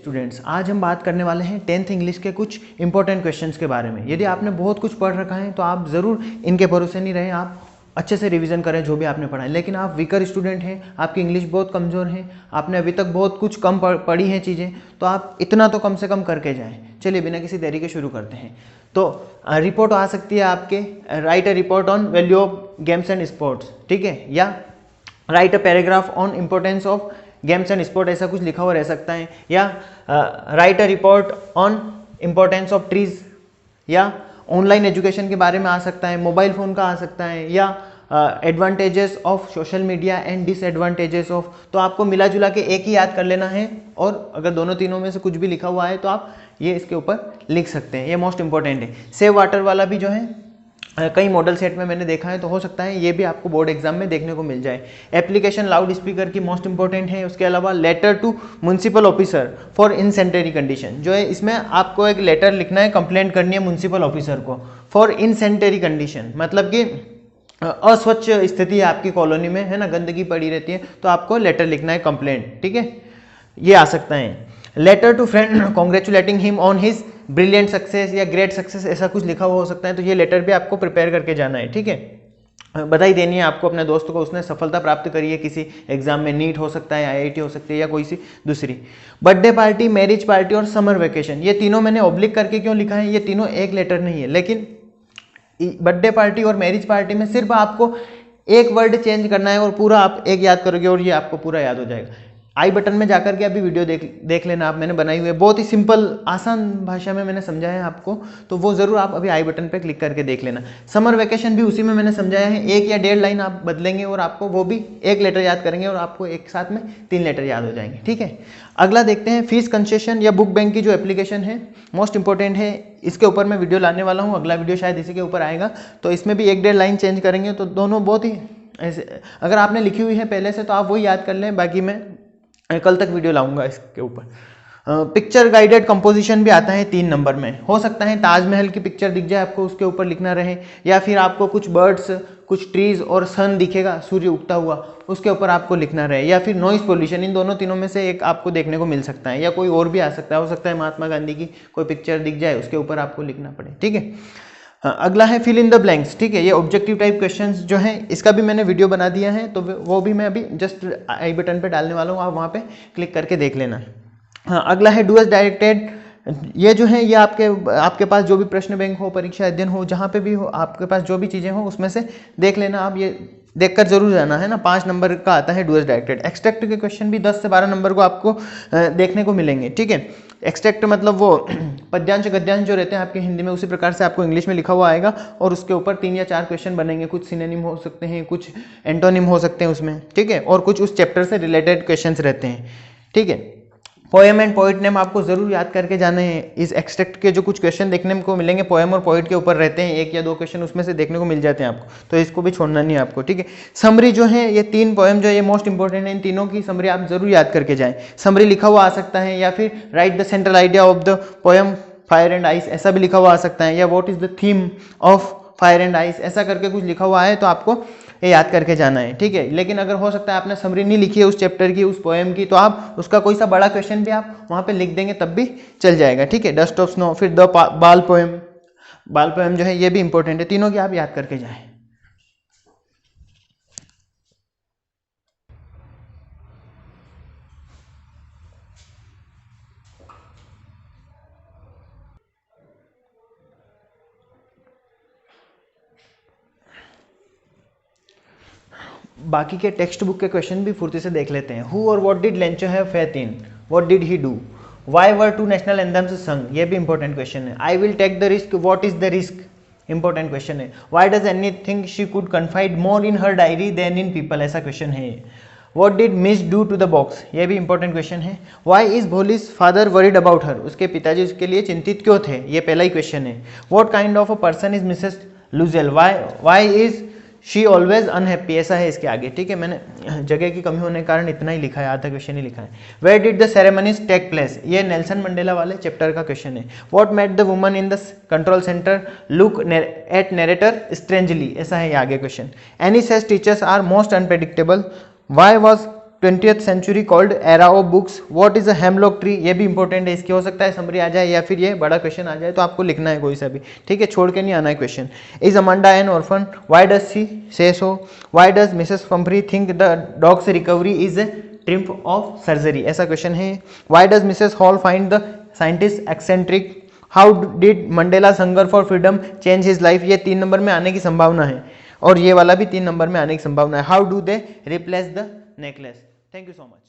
Students, आज हम बात करने वाले हैं 10th इंग्लिश के कुछ इंपॉर्टेंट क्वेश्चंस के बारे में। यदि आपने बहुत कुछ पढ़ रखा है तो आप ज़रूर इनके भरोसे नहीं रहे, आप अच्छे से रिवीजन करें जो भी आपने पढ़ा है। लेकिन आप वीकर स्टूडेंट हैं, आपकी इंग्लिश बहुत कमज़ोर है, आपने अभी तक बहुत कुछ कम पढ़ी हैं चीज़ें, तो आप इतना तो कम से कम करके जाएँ। चलिए बिना किसी देरी के शुरू करते हैं। तो रिपोर्ट आ सकती है आपके, right a report on value of games and sports, ठीक है, या right a paragraph on importance of games and sport, ऐसा कुछ लिखा हुआ रह सकता है। या right a report on importance of trees, या ऑनलाइन एजुकेशन के बारे में आ सकता है, मोबाइल फ़ोन का आ सकता है, या advantages of social media and disadvantages of. तो आपको मिला जुला के एक ही याद कर लेना है, और अगर दोनों तीनों में से कुछ भी लिखा हुआ है तो आप ये इसके ऊपर लिख सकते हैं। ये मोस्ट इंपॉर्टेंट है। सेव वाटर वाला भी जो है कई मॉडल सेट में मैंने देखा है, तो हो सकता है ये भी आपको बोर्ड एग्जाम में देखने को मिल जाए। एप्लीकेशन लाउड स्पीकर की मोस्ट इंपॉर्टेंट है। उसके अलावा letter to municipal officer for insanitary condition, जो है इसमें आपको एक लेटर लिखना है, कंप्लेंट करनी है म्युनिसिपल ऑफिसर को फॉर इनसेंटरी कंडीशन, मतलब कि अस्वच्छ स्थिति है आपकी कॉलोनी में, है ना, गंदगी पड़ी रहती है, तो आपको लेटर लिखना है, कंप्लेंट, ठीक है, ये आ सकता है। Letter to friend congratulating him on his brilliant success या ग्रेट सक्सेस, ऐसा कुछ लिखा हुआ हो सकता है, तो ये लेटर भी आपको प्रिपेयर करके जाना है, ठीक है। बधाई देनी है आपको अपने दोस्त को, उसने सफलता प्राप्त करी है किसी एग्जाम में, नीट हो सकता है, आईआईटी हो सकती है, या कोई सी दूसरी। बर्थडे पार्टी, मैरिज पार्टी और समर वेकेशन, ये तीनों मैंने ऑब्लिक करके क्यों लिखा है, ये तीनों एक लेटर नहीं है, लेकिन बर्थडे पार्टी और मैरिज पार्टी में सिर्फ आपको एक वर्ड चेंज करना है और पूरा आप एक याद करोगे और ये आपको पूरा याद हो जाएगा। आई बटन में जाकर के अभी वीडियो देख लेना आप, मैंने बनाई हुई है, बहुत ही सिंपल आसान भाषा में मैंने समझाया है आपको, तो वो ज़रूर आप अभी आई बटन पे क्लिक करके देख लेना। समर वेकेशन भी उसी में मैंने समझाया है, 1 या 1.5 लाइन आप बदलेंगे और आपको वो भी एक लेटर याद करेंगे और आपको एक साथ में 3 लेटर याद हो जाएंगे, ठीक है। अगला देखते हैं, फीस कंसेशन या बुक बैंक की जो एप्लीकेशन है, मोस्ट इंपॉर्टेंट है, इसके ऊपर मैं वीडियो लाने वाला हूँ, अगला वीडियो शायद इसी के ऊपर आएगा, तो इसमें भी 1-1.5 लाइन चेंज करेंगे, तो दोनों बहुत ही ऐसे, अगर आपने लिखी हुई है पहले से तो आप वही याद कर लें, बाकी मैं कल तक वीडियो लाऊंगा इसके ऊपर। पिक्चर गाइडेड कंपोजिशन भी आता है 3 नंबर में। हो सकता है ताजमहल की पिक्चर दिख जाए आपको, उसके ऊपर लिखना रहे, या फिर आपको कुछ बर्ड्स, कुछ ट्रीज और सन दिखेगा सूर्य उगता हुआ, उसके ऊपर आपको लिखना रहे, या फिर नॉइस पोल्यूशन, इन दोनों तीनों में से एक आपको देखने को मिल सकता है, या कोई और भी आ सकता है, हो सकता है महात्मा गांधी की कोई पिक्चर दिख जाए, उसके ऊपर आपको लिखना पड़े, ठीक है। अगला है फिल इन द ब्लैंक्स, ठीक है, ये ऑब्जेक्टिव टाइप क्वेश्चंस जो हैं, इसका भी मैंने वीडियो बना दिया है, तो वो भी मैं अभी जस्ट आई बटन पे डालने वाला हूँ, आप वहाँ पे क्लिक करके देख लेना। हाँ, अगला है डू एज डायरेक्टेड, ये जो है ये आपके पास जो भी प्रश्न बैंक हो, परीक्षा अध्ययन हो, जहाँ पे भी हो, आपके पास जो भी चीज़ें हो उसमें से देख लेना, आप ये देखकर जरूर जाना है ना। 5 नंबर का आता है डू एज डायरेक्टेड। एक्सट्रैक्ट के क्वेश्चन भी 10 से 12 नंबर को आपको देखने को मिलेंगे, ठीक है। एक्सट्रैक्ट मतलब वो पद्यांश गद्यांश जो रहते हैं आपके हिंदी में, उसी प्रकार से आपको इंग्लिश में लिखा हुआ आएगा, और उसके ऊपर 3 या 4 क्वेश्चन बनेंगे, कुछ सिनोनिम हो सकते हैं, कुछ एंटोनिम हो सकते हैं उसमें, ठीक है, और कुछ उस चैप्टर से रिलेटेड क्वेश्चंस रहते हैं, ठीक है। पोएम एंड पोइट नेम आपको जरूर याद करके जाने हैं। इस एक्सट्रैक्ट के जो कुछ क्वेश्चन देखने को मिलेंगे पोएम और पोइट के ऊपर रहते हैं, 1 या 2 क्वेश्चन उसमें से देखने को मिल जाते हैं आपको, तो इसको भी छोड़ना नहीं है आपको, ठीक है। समरी जो है, ये 3 पोएम जो है ये मोस्ट इंपॉर्टेंट है, इन तीनों की समरी आप जरूर याद करके जाएं। समरी लिखा हुआ आ सकता है, या फिर right the central idea of the poem fire and ice, ऐसा भी लिखा हुआ आ सकता है, या what is the theme of fire and ice, ऐसा करके कुछ लिखा हुआ है, तो आपको ये याद करके जाना है, ठीक है। लेकिन अगर हो सकता है आपने समरी नहीं लिखी है उस चैप्टर की, उस पोएम की, तो आप उसका कोई सा बड़ा क्वेश्चन भी आप वहाँ पे लिख देंगे तब भी चल जाएगा, ठीक है। डस्ट ऑफ स्नो, फिर द बाल पोएम जो है ये भी इंपॉर्टेंट है, तीनों की आप याद करके जाएं। बाकी के टेक्स्ट बुक के क्वेश्चन भी फुर्ती से देख लेते हैं। हु और what did Lencho have faith in, what did he do, why were 2 national anthems sung, ये भी इंपॉर्टेंट क्वेश्चन है। I will take the risk, what is the risk, important question है। Why does anything she could confide more in her diary than in people, ऐसा question है। What did miss do to the box, ये भी important question है। Why is Bholi's father worried about her, उसके पिताजी उसके लिए चिंतित क्यों थे, ये पहला ही क्वेश्चन है। What kind of a person is Mrs Loisel, why is she always unhappy, ऐसा है इसके आगे, ठीक है। मैंने जगह की कमी होने के कारण इतना ही लिखा है, आधा क्वेश्चन ही लिखा है। Where did the ceremonies take place, ये नेल्सन मंडेला वाले चैप्टर का क्वेश्चन है। What made the woman in the control centre look at narrator strangely, ऐसा है ये आगे question. Any such teachers are most unpredictable, why was 20th century called era of books, what is a hemlock tree, ये भी important है, इसकी हो सकता है समरी आ जाए या फिर ये बड़ा क्वेश्चन आ जाए, तो आपको लिखना है कोई सा भी, ठीक है, छोड़ के नहीं आना है question. Is Amanda an orphan, why does she say so, why does Mrs Pumphrey think the dog's recovery is a triumph of surgery, ऐसा क्वेश्चन है। Why does Mrs Hall find the scientist eccentric, how did Mandela hunger for freedom change his life, ये 3 number में आने की संभावना है, और ये वाला भी 3 नंबर में आने की संभावना है। How do they replace the necklace. Thank you so much.